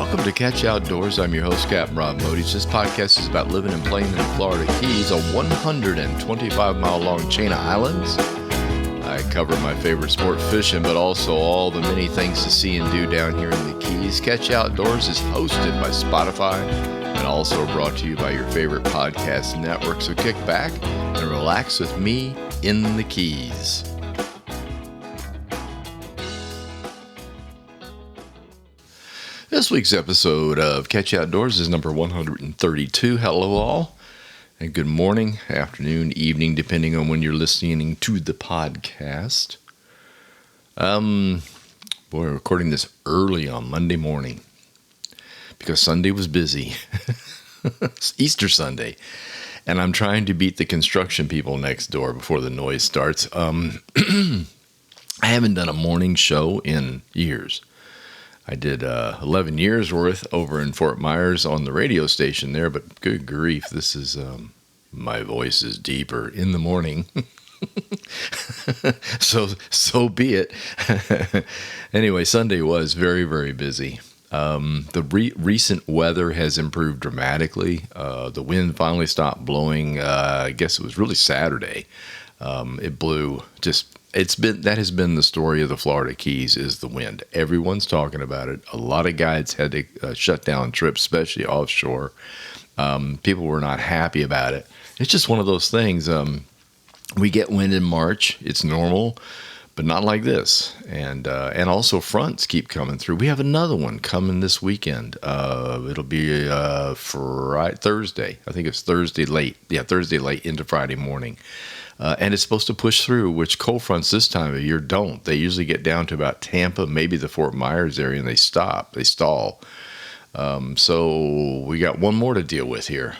Welcome to Catch Outdoors. I'm your host, Captain Rob Modis. This podcast is about living and playing in the Florida Keys, a 125-mile long chain of islands. I cover my favorite sport, fishing, but also all the many things to see and do down here in the Keys. Catch Outdoors is hosted by Spotify and also brought to you by your favorite podcast network. So kick back and relax with me in the Keys. This week's episode of Catch Outdoors is number 132. Hello all, and good morning, afternoon, evening, depending on when you're listening to the podcast. We're recording this early on Monday morning because Sunday was busy. It's Easter Sunday, and I'm trying to beat the construction people next door before the noise starts. I haven't done a morning show in years. I did 11 years worth over in Fort Myers on the radio station there, but good grief, this is, my voice is deeper in the morning. So be it. Anyway, Sunday was very, very busy. The recent weather has improved dramatically. The wind finally stopped blowing. I guess it was really Saturday. It blew just... That has been the story of the Florida Keys, is the wind. Everyone's talking about it. A lot of guides had to shut down trips, especially offshore. People were not happy about it. It's just one of those things. We get wind in March. It's normal, but not like this. And also fronts keep coming through. We have another one coming this weekend. It'll be Thursday. I think it's Thursday late. Yeah, Thursday late into Friday morning. And it's supposed to push through, which cold fronts this time of year don't. They usually get down to about Tampa, maybe the Fort Myers area, and they stall. So we got one more to deal with here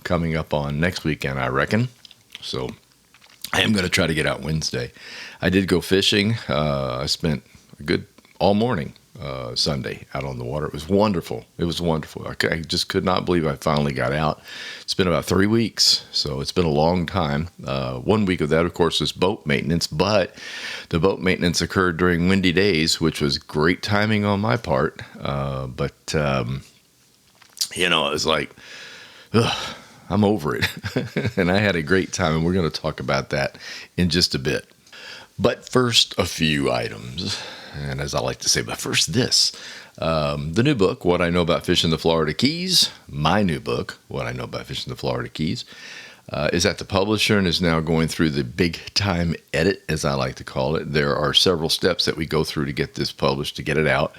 coming up on next weekend, I reckon. So I am going to try to get out Wednesday. I did go fishing. I spent a good all morning Sunday out on the water. It was wonderful. I just could not believe I finally got out. It's been about 3 weeks, so it's been a long time. 1 week of that, of course, was boat maintenance, but the boat maintenance occurred during windy days, which was great timing on my part. But it was like, I'm over it. And I had a great time, and we're going to talk about that in just a bit. But first, a few items. And as I like to say, but first this, the new book, What I Know About Fishing the Florida Keys, my new book, What I Know About Fishing the Florida Keys, is at the publisher and is now going through the big time edit, as I like to call it. There are several steps that we go through to get this published, to get it out.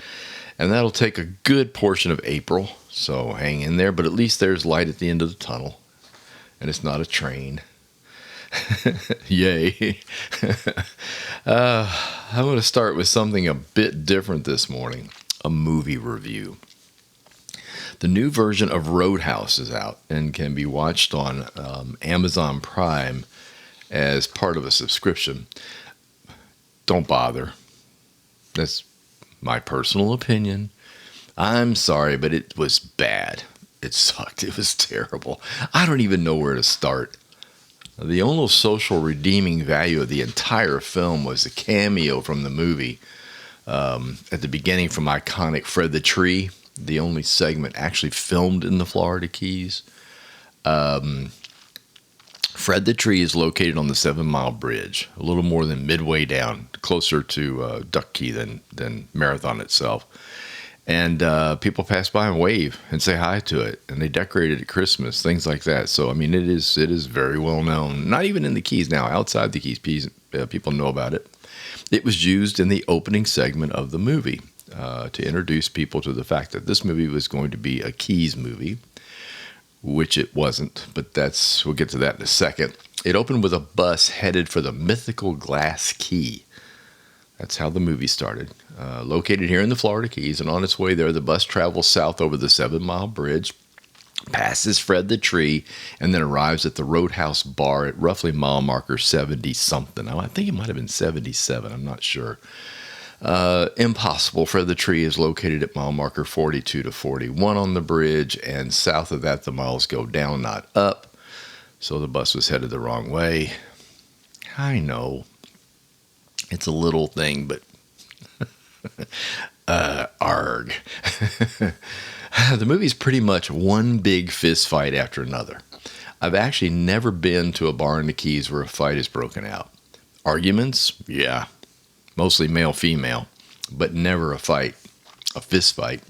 And that'll take a good portion of April, so hang in there. But at least there's light at the end of the tunnel, and it's not a train. Yay. I'm going to start with something a bit different this morning, a movie review. The new version of Roadhouse is out and can be watched on Amazon Prime as part of a subscription. Don't bother. That's my personal opinion. I'm sorry, but it was bad. It sucked. It was terrible. I don't even know where to start. The only social redeeming value of the entire film was the cameo from the movie at the beginning from iconic Fred the Tree, the only segment actually filmed in the Florida Keys. Fred the Tree is located on the 7 Mile Bridge, a little more than midway down, closer to Duck Key than Marathon itself. And people pass by and wave and say hi to it. And they decorate it at Christmas, things like that. So, I mean, it is very well known. Not even in the Keys now. Outside the Keys, people know about it. It was used in the opening segment of the movie to introduce people to the fact that this movie was going to be a Keys movie, which it wasn't. But we'll get to that in a second. It opened with a bus headed for the mythical Glass Key. That's how the movie started. Located here in the Florida Keys, and on its way there, the bus travels south over the 7 Mile Bridge, passes Fred the Tree, and then arrives at the Roadhouse bar at roughly mile marker 70-something. I think it might have been 77. I'm not sure. Impossible. Fred the Tree is located at mile marker 42 to 41 on the bridge, and south of that, the miles go down, not up. So the bus was headed the wrong way. I know. It's a little thing, but Arg. The movie's pretty much one big fist fight after another. I've actually never been to a bar in the Keys where a fight is broken out. Arguments? Yeah. Mostly male-female, but never a fight, a fist fight.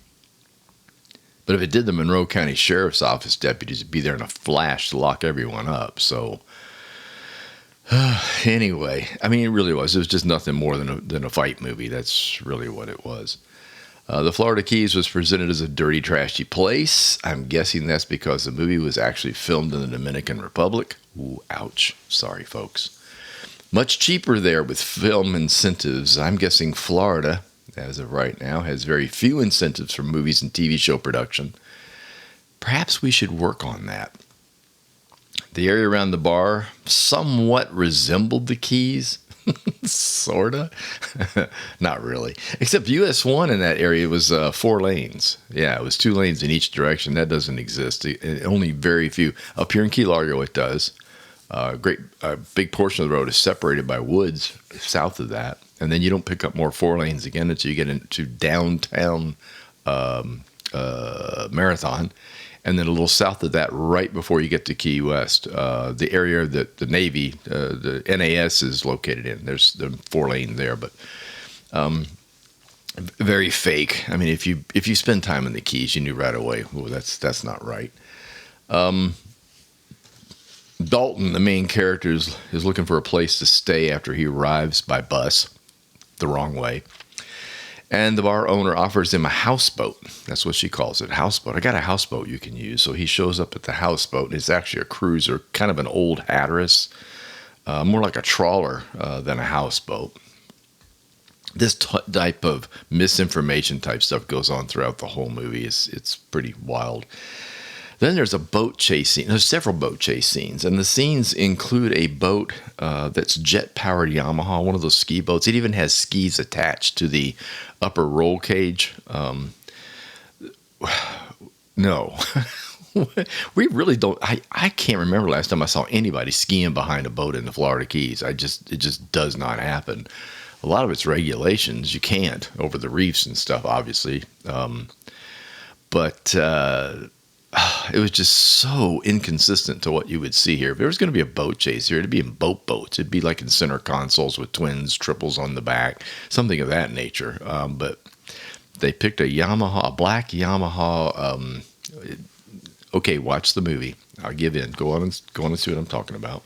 But if it did, the Monroe County Sheriff's Office deputies would be there in a flash to lock everyone up. So, anyway, I mean, it really was. It was just nothing more than a fight movie. That's really what it was. The Florida Keys was presented as a dirty, trashy place. I'm guessing that's because the movie was actually filmed in the Dominican Republic. Ooh, ouch. Sorry, folks. Much cheaper there with film incentives. I'm guessing Florida, as of right now, has very few incentives for movies and TV show production. Perhaps we should work on that. The area around the bar somewhat resembled the Keys. Sorta. Not really. Except US 1 in that area was 4 lanes. Yeah, it was 2 lanes in each direction. That doesn't exist. Only very few. Up here in Key Largo, it does. A big portion of the road is separated by woods south of that. And then you don't pick up more 4 lanes again until you get into downtown Marathon. And then a little south of that, right before you get to Key West, the area that the Navy, the NAS is located in. There's the 4 lane there, but very fake. I mean, if you spend time in the Keys, you knew right away, oh, that's not right. Dalton, the main character, is looking for a place to stay after he arrives by bus the wrong way. And the bar owner offers him a houseboat. That's what she calls it, houseboat. I got a houseboat you can use. So he shows up at the houseboat, and it's actually a cruiser, kind of an old Hatteras, more like a trawler than a houseboat. This type of misinformation type stuff goes on throughout the whole movie. It's pretty wild. Then there's a boat chase scene. There's several boat chase scenes, and the scenes include a boat that's jet-powered Yamaha, one of those ski boats. It even has skis attached to the upper roll cage. No. We really don't. I can't remember last time I saw anybody skiing behind a boat in the Florida Keys. It just does not happen. A lot of it's regulations. You can't over the reefs and stuff, obviously. But it was just so inconsistent to what you would see here. If there was going to be a boat chase here, it'd be in boats. It'd be like in center consoles with twins, triples on the back, something of that nature. But they picked a black Yamaha. Okay, watch the movie. I'll give in. Go on and see what I'm talking about.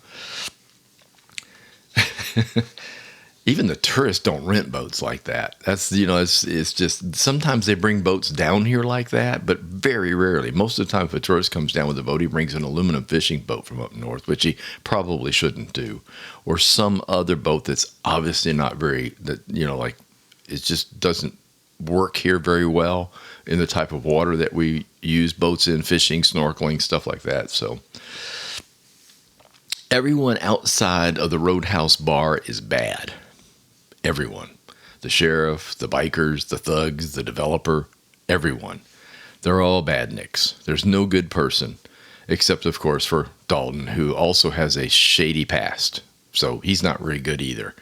Even the tourists don't rent boats like that. That's, it's just, sometimes they bring boats down here like that, but very rarely. Most of the time, if a tourist comes down with a boat, he brings an aluminum fishing boat from up north, which he probably shouldn't do. Or some other boat that's obviously not it just doesn't work here very well in the type of water that we use boats in, fishing, snorkeling, stuff like that. So everyone outside of the Roadhouse bar is bad. Everyone. The sheriff, the bikers, the thugs, the developer, everyone. They're all badniks. There's no good person, except, of course, for Dalton, who also has a shady past. So he's not very good either.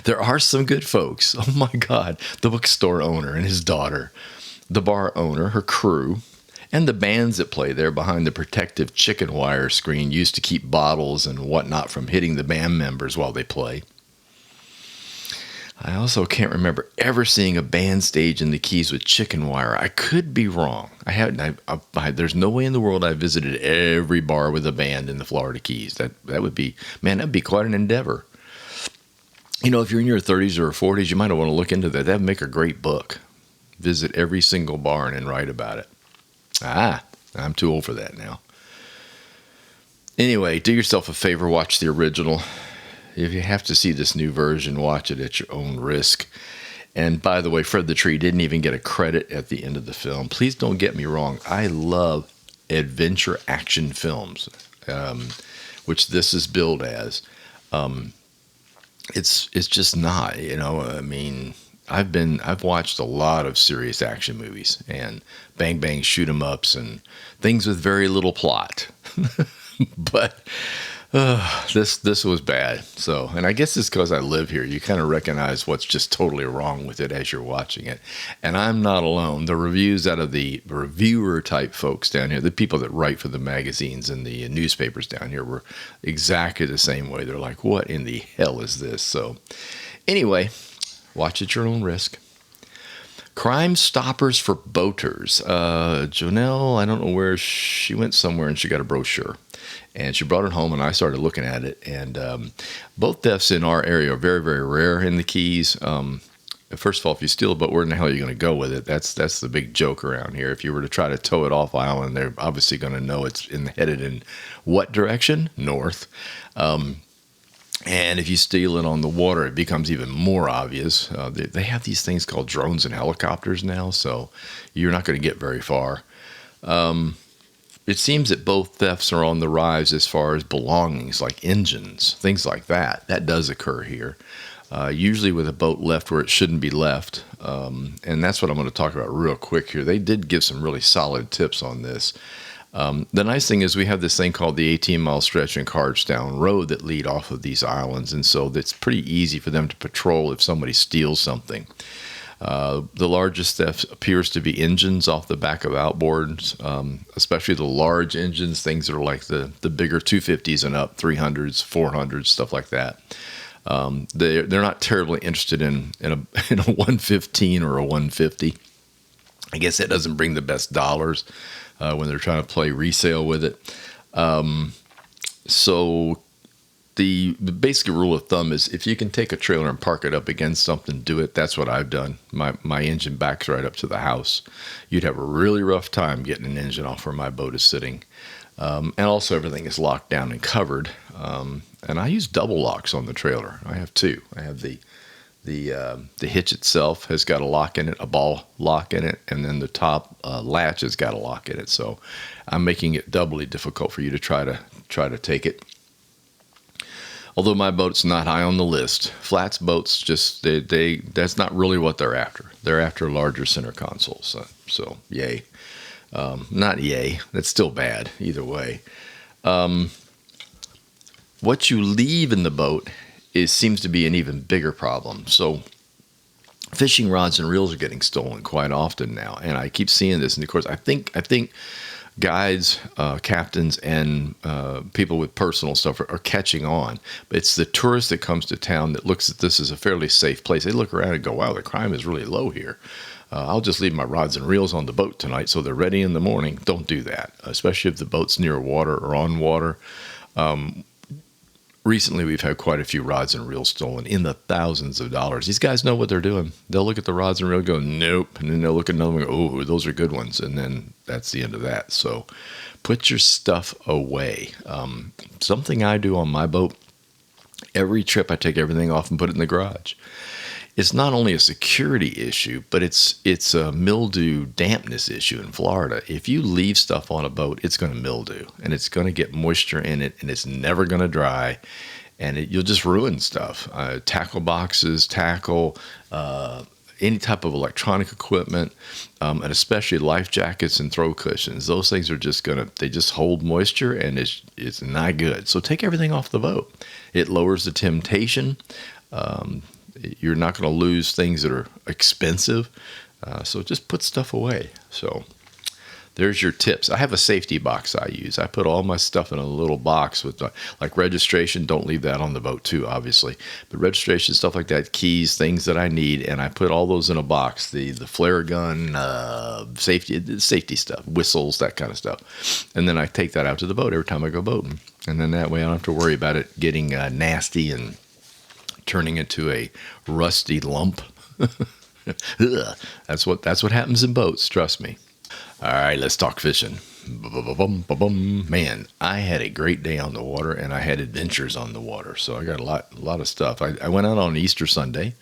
There are some good folks. Oh, my God. The bookstore owner and his daughter. The bar owner, her crew, and the bands that play there behind the protective chicken wire screen used to keep bottles and whatnot from hitting the band members while they play. I also can't remember ever seeing a band stage in the Keys with chicken wire. I could be wrong. There's no way in the world I visited every bar with a band in the Florida Keys. That would be, that'd be quite an endeavor. If you're in your 30s or 40s, you might want to look into that. That'd make a great book. Visit every single bar and write about it. I'm too old for that now. Anyway, do yourself a favor, watch the original. If you have to see this new version, watch it at your own risk. And by the way, Fred the Tree didn't even get a credit at the end of the film. Please don't get me wrong. I love adventure action films, which this is billed as. It's just not, I've watched a lot of serious action movies and bang bang shoot 'em ups and things with very little plot. But This was bad. So, and I guess it's because I live here. You kind of recognize what's just totally wrong with it as you're watching it. And I'm not alone. The reviews out of the reviewer type folks down here, the people that write for the magazines and the newspapers down here, were exactly the same way. They're like, "What in the hell is this?" So, anyway, watch at your own risk. Crime Stoppers for Boaters. Jonelle, I don't know where she went somewhere and she got a brochure. And she brought it home and I started looking at it. And boat thefts in our area are very, very rare in the Keys. First of all, if you steal a boat, where in the hell are you going to go with it? That's the big joke around here. If you were to try to tow it off island, they're obviously going to know it's headed in what direction? North. And if you steal it on the water, it becomes even more obvious. They have these things called drones and helicopters now, so you're not going to get very far. It seems that both thefts are on the rise as far as belongings, like engines, things like that. That does occur here, usually with a boat left where it shouldn't be left. And that's what I'm going to talk about real quick here. They did give some really solid tips on this. The nice thing is we have this thing called the 18-mile stretch in Cargestown Road that lead off of these islands, and so it's pretty easy for them to patrol if somebody steals something. The largest theft appears to be engines off the back of outboards, especially the large engines, things that are like the bigger 250s and up, 300s, 400s, stuff like that. They're not terribly interested in a 115 or a 150. I guess that doesn't bring the best dollars when they're trying to play resale with it. So the basic rule of thumb is if you can take a trailer and park it up against something, do it. That's what I've done. My engine backs right up to the house. You'd have a really rough time getting an engine off where my boat is sitting. And also everything is locked down and covered. And I use double locks on the trailer. I have two. I have the hitch itself has got a lock in it, a ball lock in it, and then the top latch has got a lock in it. So I'm making it doubly difficult for you to try to take it. Although my boat's not high on the list, flats boats just that's not really what they're after. They're after larger center consoles. So yay, not yay. That's still bad either way. What you leave in the boat seems to be an even bigger problem. So fishing rods and reels are getting stolen quite often now, and I keep seeing this. And of course, I think guides, captains, and people with personal stuff are catching on. But it's the tourist that comes to town that looks at this as a fairly safe place. They look around and go, "Wow, the crime is really low here. I'll just leave my rods and reels on the boat tonight so they're ready in the morning." Don't do that, especially if the boat's near water or on water. Recently, we've had quite a few rods and reels stolen in the thousands of dollars. These guys know what they're doing. They'll look at the rods and reels and go, "Nope." And then they'll look at another one and go, "Oh, those are good ones." And then that's the end of that. So put your stuff away. Something I do on my boat, every trip I take everything off and put it in the garage. It's not only a security issue, but it's a mildew dampness issue in Florida. If you leave stuff on a boat, it's going to mildew, and it's going to get moisture in it, and it's never going to dry, and you'll just ruin stuff. Tackle boxes, any type of electronic equipment, and especially life jackets and throw cushions. Those things are they just hold moisture, and it's not good. So take everything off the boat. It lowers the temptation. You're not going to lose things that are expensive. So just put stuff away. So there's your tips. I have a safety box I use. I put all my stuff in a little box with like registration. Don't leave that on the boat too, obviously. But registration, stuff like that, keys, things that I need. And I put all those in a box. The flare gun, safety stuff, whistles, that kind of stuff. And then I take that out to the boat every time I go boating. And then that way I don't have to worry about it getting nasty and turning into a rusty lump. That's what happens in boats, trust me. All right, let's talk fishing. Man, I had a great day on the water, and I had adventures on the water, so I got a lot of stuff. I went out on Easter Sunday,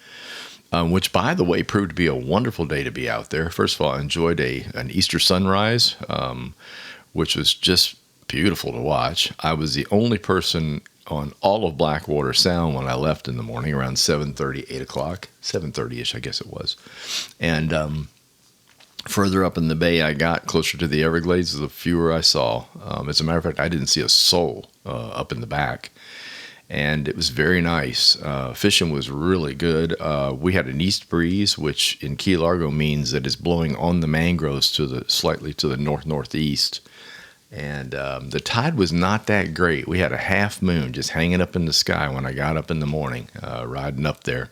which, by the way, proved to be a wonderful day to be out there. First of all, I enjoyed an Easter sunrise, which was just beautiful to watch. I was the only person on all of Blackwater Sound when I left in the morning around 7:30, 8 o'clock, 7:30-ish, I guess it was. And Further up in the bay I got, closer to the Everglades, the fewer I saw. As a matter of fact, I didn't see a soul up in the back. And it was very nice. Fishing was really good. We had an east breeze, which in Key Largo means that it's blowing on the mangroves slightly to the northeast. And the tide was not that great. We had a half moon just hanging up in the sky when I got up in the morning, riding up there.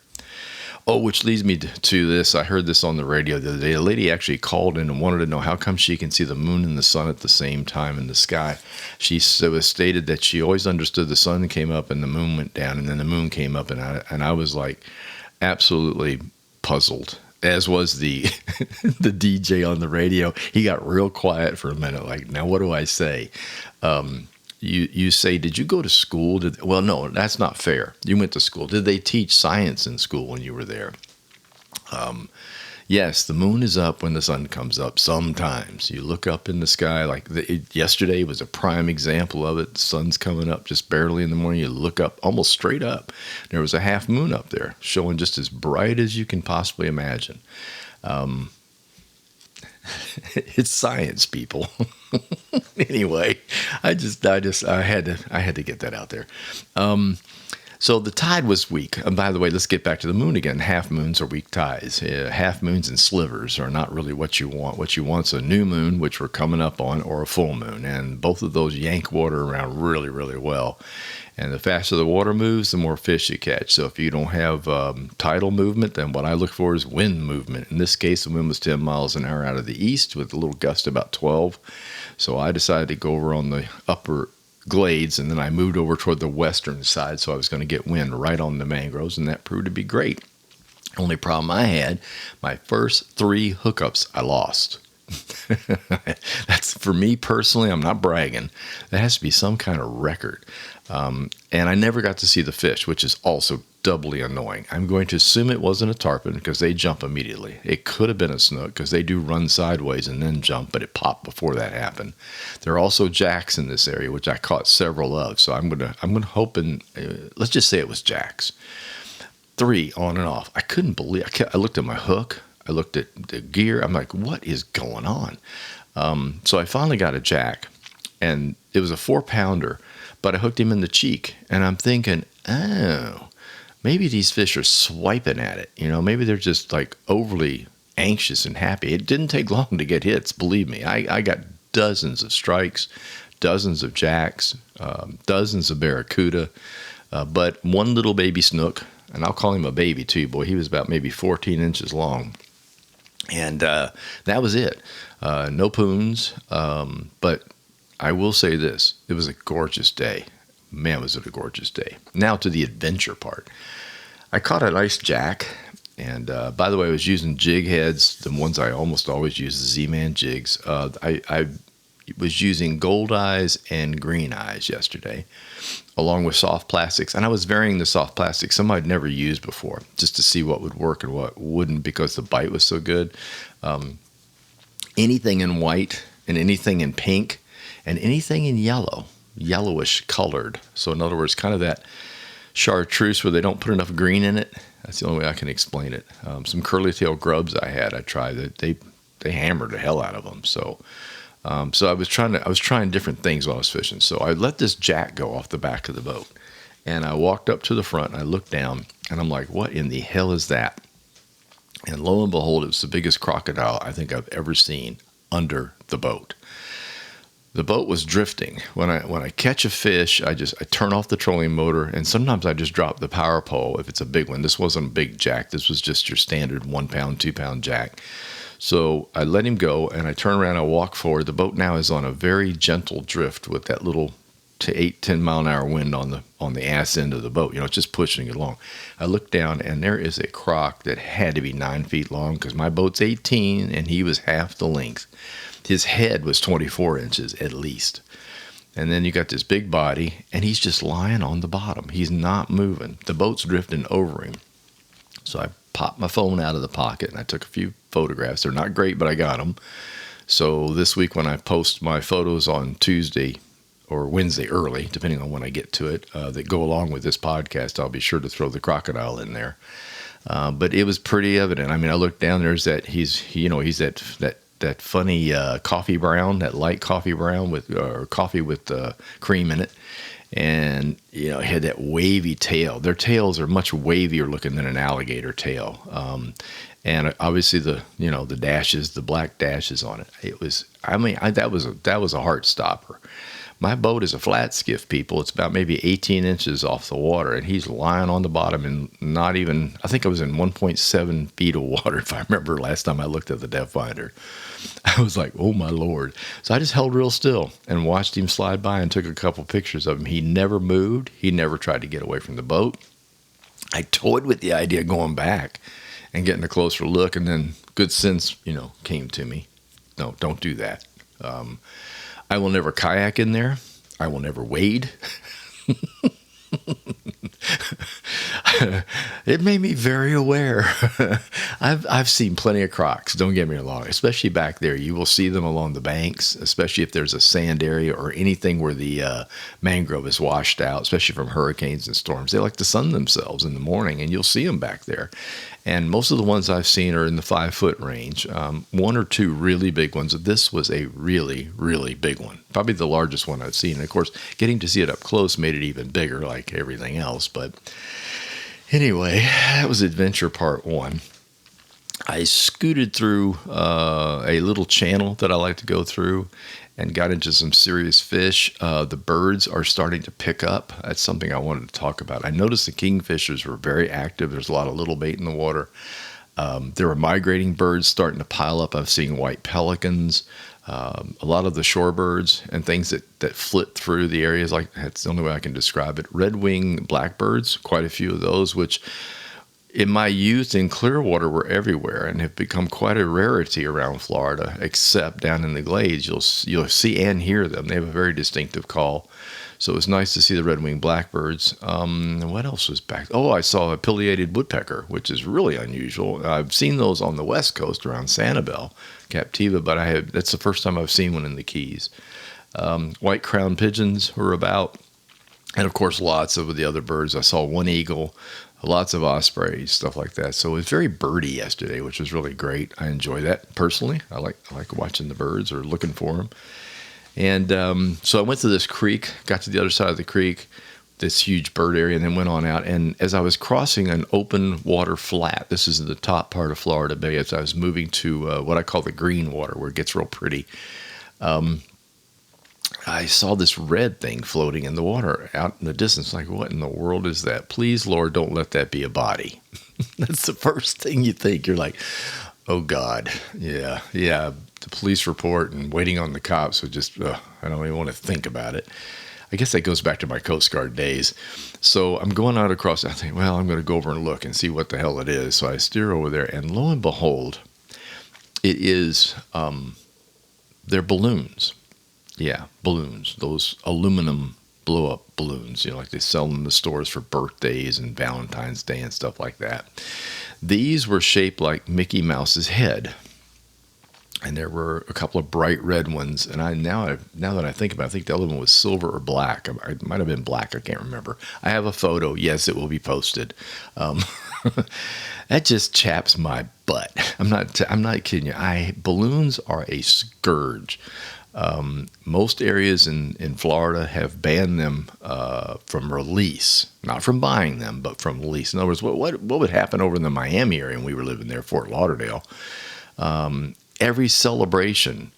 Oh, which leads me to this. I heard this on the radio the other day. A lady actually called in and wanted to know how come she can see the moon and the sun at the same time in the sky. It was stated that she always understood the sun came up and the moon went down, and then the moon came up, and I was like absolutely puzzled, as was the the DJ on the radio. He got real quiet for a minute, like, now what do I say? You say, did you go to school? Well, no, that's not fair. You went to school. Did they teach science in school when you were there? Yes, the moon is up when the sun comes up sometimes. You look up in the sky, like yesterday was a prime example of it. The sun's coming up just barely in the morning. You look up almost straight up. There was a half moon up there showing just as bright as you can possibly imagine. It's science, people. Anyway, I had to get that out there. So the tide was weak. And by the way, let's get back to the moon again. Half moons are weak tides. Half moons and slivers are not really what you want. What you want is a new moon, which we're coming up on, or a full moon. And both of those yank water around really, really well. And the faster the water moves, the more fish you catch. So if you don't have tidal movement, then what I look for is wind movement. In this case, the wind was 10 miles an hour out of the east with a little gust about 12. So I decided to go over on the upper glades, and then I moved over toward the western side, so I was going to get wind right on the mangroves, and that proved to be great. Only problem I had, my first 3 hookups I lost. That's, for me personally, I'm not bragging. That has to be some kind of record. And I never got to see the fish, which is also doubly annoying. I'm going to assume it wasn't a tarpon because they jump immediately. It could have been a snook because they do run sideways and then jump, but it popped before that happened. There are also jacks in this area, which I caught several of. So I'm gonna hope, and let's just say it was jacks. 3 on and off. I couldn't believe. I looked at my hook. I looked at the gear. I'm like, what is going on? So I finally got a jack, and it was a 4-pounder, but I hooked him in the cheek, and I'm thinking, oh, maybe these fish are swiping at it. You know, maybe they're just like overly anxious and happy. It didn't take long to get hits, believe me. I got dozens of strikes, dozens of jacks, dozens of barracuda, but one little baby snook, and I'll call him a baby too, boy. He was about maybe 14 inches long. And that was it. No poons, but I will say this. It was a gorgeous day. Man, was it a gorgeous day. Now to the adventure part. I caught a nice jack, and by the way, I was using jig heads, the ones I almost always use, the Z-Man jigs. I was using gold eyes and green eyes yesterday, along with soft plastics, and I was varying the soft plastics, some I'd never used before, just to see what would work and what wouldn't, because the bite was so good. Anything in white and anything in pink and anything in yellowish colored. So in other words, kind of that chartreuse where they don't put enough green in it. That's the only way I can explain it. Some curly tail grubs I tried. They hammered the hell out of them. So I was trying different things while I was fishing. So I let this jack go off the back of the boat, and I walked up to the front and I looked down, and I'm like, what in the hell is that? And lo and behold, it was the biggest crocodile I think I've ever seen under the boat. The boat was drifting. When I catch a fish, I turn off the trolling motor, and sometimes I just drop the power pole if it's a big one. This wasn't a big jack. This was just your standard 1 pound, 2 pound jack. So I let him go, and I turn around and I walk forward. The boat now is on a very gentle drift with that little 8-10 mile an hour wind on the ass end of the boat. You know, it's just pushing it along. I look down, and there is a croc that had to be 9 feet long, because my boat's 18 and he was half the length. His head was 24 inches at least. And then you got this big body, and he's just lying on the bottom. He's not moving. The boat's drifting over him. So I popped my phone out of the pocket, and I took a few photographs. They're not great, but I got them. So this week when I post my photos on Tuesday or Wednesday early, depending on when I get to it, that go along with this podcast, I'll be sure to throw the crocodile in there. But it was pretty evident. I mean, I looked down, there's that, he's that that funny coffee brown, that light coffee brown with or coffee with cream in it. And it had that wavy tail. Their tails are much wavier looking than an alligator tail. And obviously the dashes, the black dashes on it. It was, that was a heart stopper. My boat is a flat skiff, people. It's about maybe 18 inches off the water, and he's lying on the bottom and not even, I think I was in 1.7 feet of water, if I remember last time I looked at the depth finder. I was like, oh my Lord. So I just held real still and watched him slide by and took a couple pictures of him. He never moved. He never tried to get away from the boat. I toyed with the idea of going back and getting a closer look, and then good sense, came to me. No, don't do that. I will never kayak in there. I will never wade. It made me very aware. I've seen plenty of crocs, don't get me wrong, especially back there. You will see them along the banks, especially if there's a sand area or anything where the mangrove is washed out, especially from hurricanes and storms. They like to sun themselves in the morning, and you'll see them back there. And most of the ones I've seen are in the 5-foot range. One or two really big ones. This was a really, really big one. Probably the largest one I've seen. And of course, getting to see it up close made it even bigger, like everything else. But anyway, that was adventure part one. I scooted through a little channel that I like to go through and got into some serious fish. The birds are starting to pick up. That's something I wanted to talk about. I noticed the kingfishers were very active. There's a lot of little bait in the water. There were migrating birds starting to pile up. I've seen white pelicans, a lot of the shorebirds and things that flit through the areas. Like, that's the only way I can describe it. Red-winged blackbirds, quite a few of those, which in my youth in Clearwater were everywhere and have become quite a rarity around Florida, except down in the glades. You'll see and hear them. They have a very distinctive call. So it's nice to see the red-winged blackbirds. What else was back? Oh, I saw a pileated woodpecker, which is really unusual. I've seen those on the West Coast around Sanibel, Captiva, but that's the first time I've seen one in the Keys. White-crowned pigeons were about, and of course lots of the other birds. I saw one eagle, lots of ospreys, stuff like that. So it was very birdy yesterday, which was really great. I enjoy that personally. I like watching the birds or looking for them. And so I went to this creek, got to the other side of the creek, this huge bird area, and then went on out. And as I was crossing an open water flat, this is the top part of Florida Bay, as I was moving to what I call the green water, where it gets real pretty, I saw this red thing floating in the water out in the distance. Like, what in the world is that? Please, Lord, don't let that be a body. That's the first thing you think. You're like, oh, God. Yeah. The police report and waiting on the cops would just, I don't even want to think about it. I guess that goes back to my Coast Guard days. So I'm going out across. I think, well, I'm going to go over and look and see what the hell it is. So I steer over there, and lo and behold, it is, they're balloons. Yeah, balloons, those aluminum blow-up balloons, like they sell them in the stores for birthdays and Valentine's Day and stuff like that. These were shaped like Mickey Mouse's head, and there were a couple of bright red ones. And now that I think about it, I think the other one was silver or black. It might have been black. I can't remember. I have a photo. Yes, it will be posted. That just chaps my butt. I'm not kidding you. Balloons are a scourge. Most areas in Florida have banned them from release, not from buying them, but from release. In other words, what would happen over in the Miami area when we were living there, Fort Lauderdale? Every celebration,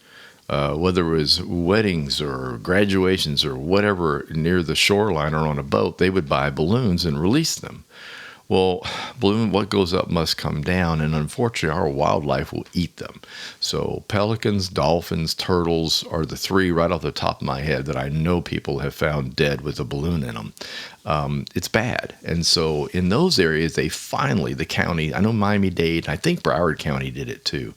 whether it was weddings or graduations or whatever near the shoreline or on a boat, they would buy balloons and release them. Well, what goes up must come down, and unfortunately, our wildlife will eat them. So pelicans, dolphins, turtles are the three right off the top of my head that I know people have found dead with a balloon in them. It's bad. And so in those areas, the county, I know Miami-Dade, I think Broward County did it too.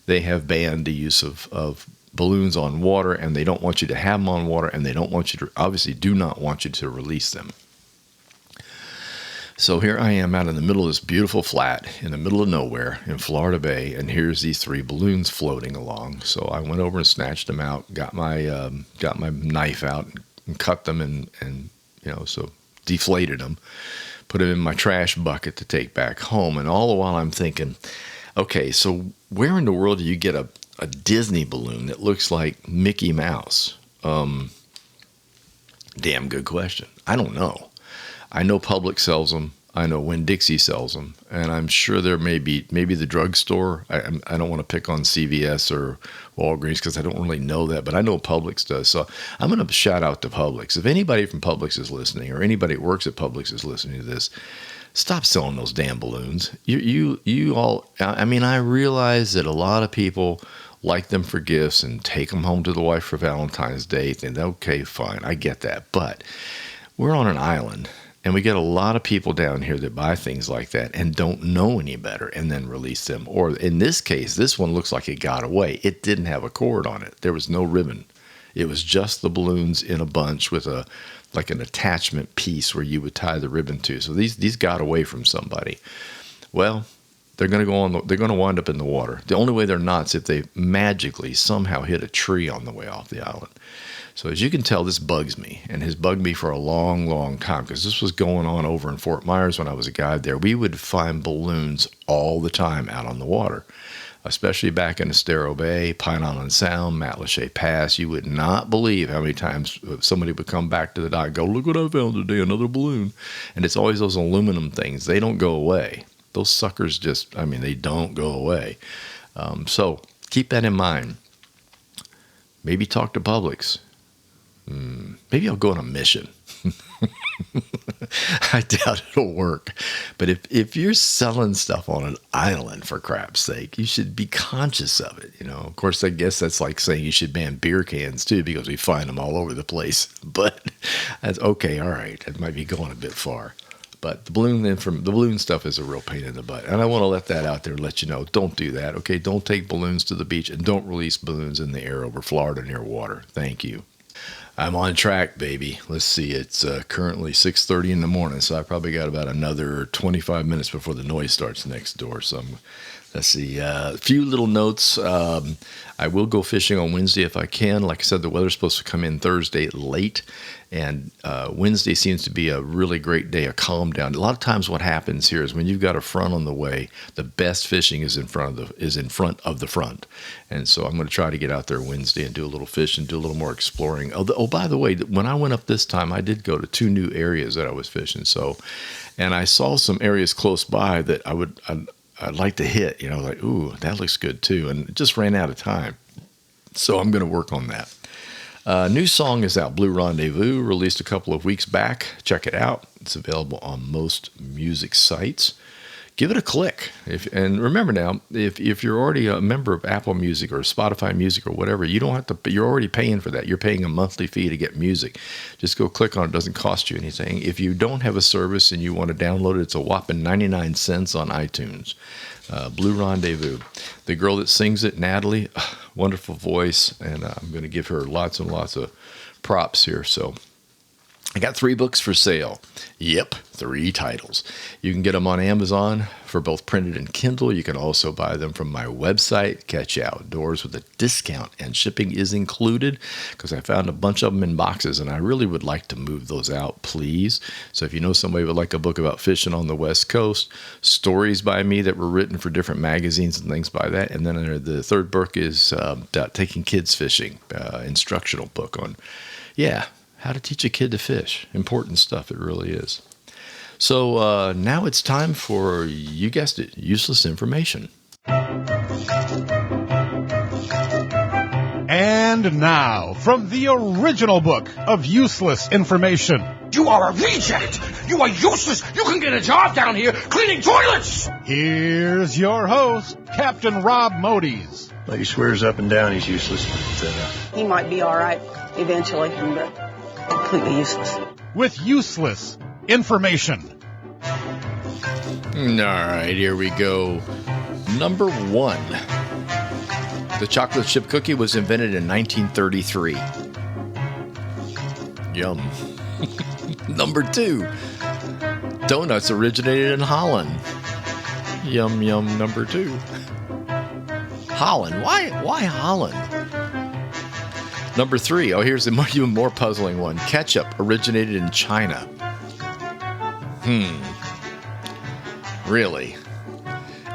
They have banned the use of balloons on water, and they don't want you to have them on water, and they obviously do not want you to release them. So here I am out in the middle of this beautiful flat in the middle of nowhere in Florida Bay, and here's these three balloons floating along. So I went over and snatched them out, got my knife out and cut them and so deflated them, put them in my trash bucket to take back home. And all the while I'm thinking, okay, so where in the world do you get a Disney balloon that looks like Mickey Mouse? Damn good question. I don't know. I know Publix sells them. I know Winn-Dixie sells them, and I'm sure there may be maybe the drugstore. I don't want to pick on CVS or Walgreens because I don't really know that, but I know Publix does. So I'm going to shout out to Publix. If anybody from Publix is listening, or anybody that works at Publix is listening to this, stop selling those damn balloons. You all. I mean, I realize that a lot of people like them for gifts and take them home to the wife for Valentine's Day. And okay, fine, I get that, but we're on an island. And we get a lot of people down here that buy things like that and don't know any better and then release them. Or in this case, this one looks like it got away. It didn't have a cord on it. There was no ribbon. It was just the balloons in a bunch with an attachment piece where you would tie the ribbon to. So these got away from somebody. Well, they're going to go on. They're going to wind up in the water. The only way they're not is if they magically somehow hit a tree on the way off the island. So as you can tell, this bugs me, and has bugged me for a long, long time, because this was going on over in Fort Myers when I was a guide there. We would find balloons all the time out on the water, especially back in Estero Bay, Pine Island Sound, Matlacha Pass. You would not believe how many times somebody would come back to the dock and go, look what I found today, another balloon. And it's always those aluminum things. They don't go away. Those suckers they don't go away. So keep that in mind. Maybe talk to Publix. Maybe I'll go on a mission. I doubt it'll work. But if you're selling stuff on an island, for crap's sake, you should be conscious of it. Of course, I guess that's like saying you should ban beer cans too, because we find them all over the place. But that's okay. All right. That might be going a bit far. But the balloon stuff is a real pain in the butt. And I want to let that out there and let you know, don't do that. Okay. Don't take balloons to the beach, and don't release balloons in the air over Florida near water. Thank you. I'm on track, baby. Let's see. It's currently 6:30 in the morning, so I probably got about another 25 minutes before the noise starts next door. So let's see. A few little notes. I will go fishing on Wednesday if I can. Like I said, the weather's supposed to come in Thursday late, and Wednesday seems to be a really great day, a calm down. A lot of times what happens here is when you've got a front on the way, the best fishing is in front of the front. And so I'm going to try to get out there Wednesday and do a little fishing, do a little more exploring. Oh, by the way, when I went up this time, I did go to 2 new areas that I was fishing. And I saw some areas close by that I'd like to hit, like, ooh, that looks good too. And it just ran out of time. So I'm going to work on that. New song is out, Blue Rendezvous, released a couple of weeks back. Check it out. It's available on most music sites. Give it a click. And remember now, if you're already a member of Apple Music or Spotify Music or whatever, you don't have to. You're already paying for that. You're paying a monthly fee to get music. Just go click on it. It doesn't cost you anything. If you don't have a service and you want to download it, it's a whopping 99 cents on iTunes. Blue Rendezvous. The girl that sings it, Natalie, wonderful voice, and I'm going to give her lots and lots of props here. So I got 3 books for sale. Yep, 3 titles. You can get them on Amazon for both printed and Kindle. You can also buy them from my website, Catch You Outdoors, with a discount, and shipping is included, because I found a bunch of them in boxes, and I really would like to move those out, please. So if you know somebody who would like a book about fishing on the West Coast, stories by me that were written for different magazines and things by that. And then the 3rd book is about taking kids fishing, instructional book on, how to teach a kid to fish. Important stuff, it really is. So now it's time for, you guessed it, useless information. And now, from the original book of useless information. You are a reject! You are useless! You can get a job down here cleaning toilets! Here's your host, Captain Rob Modies. Well, he swears up and down he's useless. But, he might be all right eventually, but completely useless. With useless information. All right, here we go. Number 1. The chocolate chip cookie was invented in 1933. Yum. Number 2. Donuts originated in Holland. Yum, yum, number 2. Holland. Why Holland? Number 3. Oh, here's the even more puzzling one. Ketchup originated in China. Really?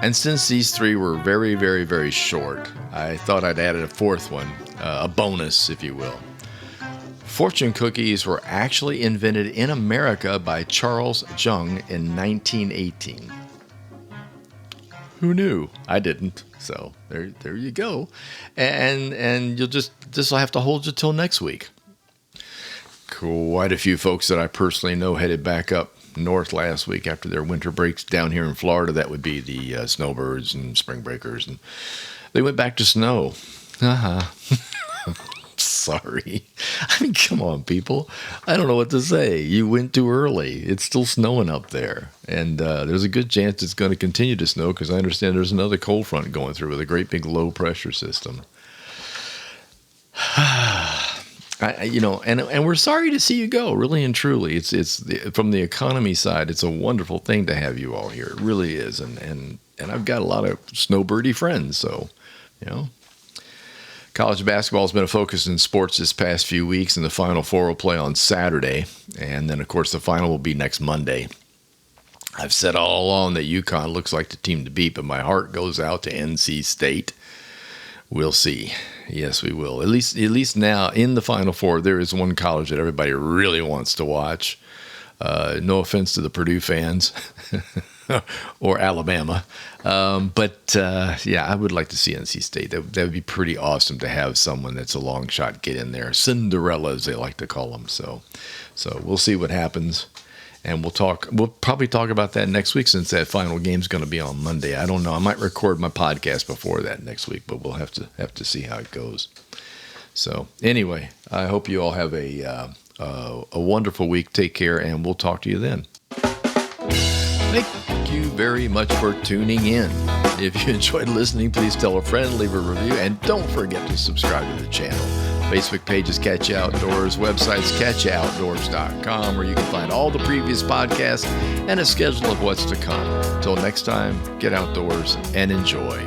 And since these 3 were very, very, very short, I thought I'd added a fourth one, a bonus, if you will. Fortune cookies were actually invented in America by Charles Jung in 1918. Who knew? I didn't. So there you go. And this will have to hold you till next week. Quite a few folks that I personally know headed back up north last week after their winter breaks down here in Florida. That would be the snowbirds and spring breakers, and they went back to snow. Sorry. I mean, come on, people. I don't know what to say. You went too early. It's still snowing up there. And there's a good chance it's going to continue to snow because I understand there's another cold front going through with a great big low pressure system. And we're sorry to see you go, really and truly. It's from the economy side, it's a wonderful thing to have you all here. It really is. And I've got a lot of snowbirdie friends, so, College basketball has been a focus in sports this past few weeks, and the Final Four will play on Saturday. And then, of course, the final will be next Monday. I've said all along that UConn looks like the team to beat, but my heart goes out to NC State. We'll see. Yes, we will. At least now in the Final Four, there is one college that everybody really wants to watch. No offense to the Purdue fans or Alabama. But I would like to see NC State. That would be pretty awesome to have someone that's a long shot get in there. Cinderella, as they like to call them. So we'll see what happens. And we'll probably talk about that next week since that final game is going to be on Monday. I don't know. I might record my podcast before that next week, but we'll have to see how it goes. So anyway, I hope you all have a wonderful week. Take care, and we'll talk to you then. Thank you very much for tuning in. If you enjoyed listening, please tell a friend, leave a review, and don't forget to subscribe to the channel. Facebook page is Catch Outdoors, website's catchoutdoors.com, where you can find all the previous podcasts and a schedule of what's to come. Till next time, get outdoors and enjoy.